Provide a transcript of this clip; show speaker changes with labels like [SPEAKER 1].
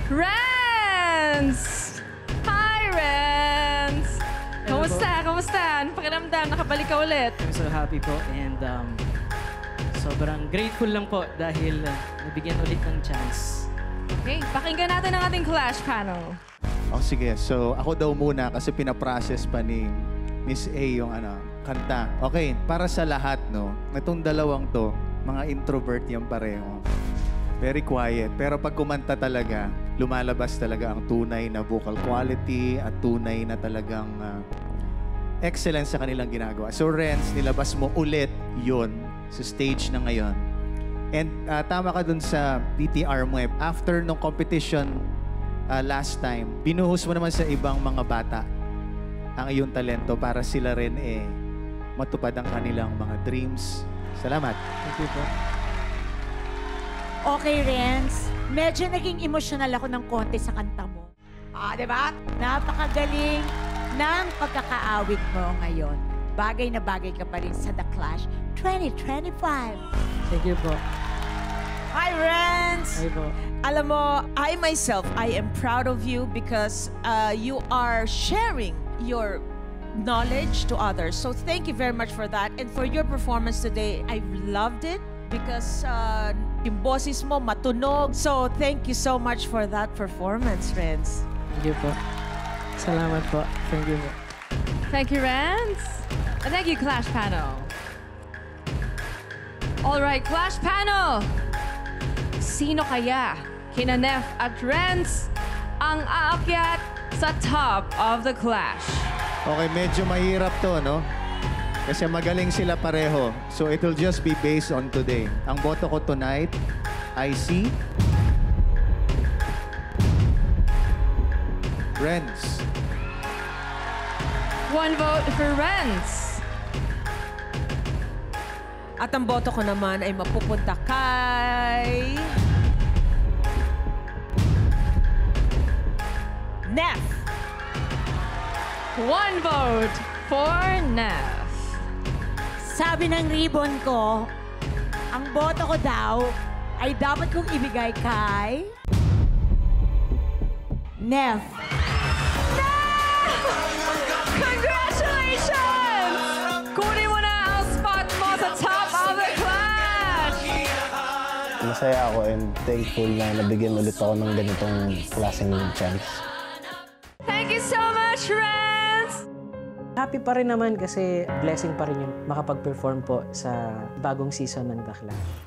[SPEAKER 1] Renz! Hi, Renz!
[SPEAKER 2] Hello
[SPEAKER 1] Kamusta? Kamusta? Ano pakiramdam? Nakabalik ka ulit.
[SPEAKER 2] I'm so happy po and sobrang grateful lang po dahil nabigyan ulit ng chance.
[SPEAKER 1] Okay, pakinggan natin ang ating Clash panel.
[SPEAKER 3] Oh, sige. So, ako daw muna kasi pinaprocess pa ni Miss A yung kanta. Okay, para sa lahat, no? Itong dalawang to, mga introvert yung pareho. Very quiet. Pero pag kumanta talaga, lumalabas talaga ang tunay na vocal quality at tunay na talagang excellence sa kanilang ginagawa. So, Renz, nilabas mo ulit yun sa stage na ngayon. And tama ka dun sa PTR mo eh. After nung competition last time, binuhos mo naman sa ibang mga bata ang iyong talento para sila rin matupad ang kanilang mga dreams. Salamat.
[SPEAKER 2] Thank you po.
[SPEAKER 4] Okay, Renz. Medyo naging emotional ako ng konti sa kanta mo. Di ba? Napakagaling ng pagkakaawit mo ngayon. Bagay na bagay ka pa rin sa The Clash 2025.
[SPEAKER 2] Thank you po.
[SPEAKER 5] Hi, Renz!
[SPEAKER 2] Hi po.
[SPEAKER 5] Alam mo, I myself, I am proud of you because you are sharing your knowledge to others. So thank you very much for that. And for your performance today, I loved it because yung boses mo matunog. So thank you so much for that performance, Renz.
[SPEAKER 2] Thank you po. Salamat po. Thank you po.
[SPEAKER 1] Thank you, Renz. And thank you, Clash panel. All right, Clash panel. Sino kaya kina Nef at Renz ang aakyat sa top of the Clash?
[SPEAKER 3] Okay, medyo mahirap to, no? Kasi magaling sila pareho. So it will just be based on today. Ang boto ko tonight, I see Renz.
[SPEAKER 1] One vote for Renz.
[SPEAKER 5] At ang boto ko naman ay mapupunta kay... Nef!
[SPEAKER 1] One vote for Nef.
[SPEAKER 4] Sabi ng ribbon ko, ang boto ko daw ay dapat kong ibigay kay... Nef.
[SPEAKER 1] Congratulations! Kunin mo na ang spot mo sa top of the Clash!
[SPEAKER 6] Masaya ako and thankful na nabigyan ulit ako ng ganitong klaseng chance.
[SPEAKER 1] Thank you so much, Renz!
[SPEAKER 2] Happy pa rin naman kasi blessing pa rin yung makapag-perform po sa bagong season ng The Clash.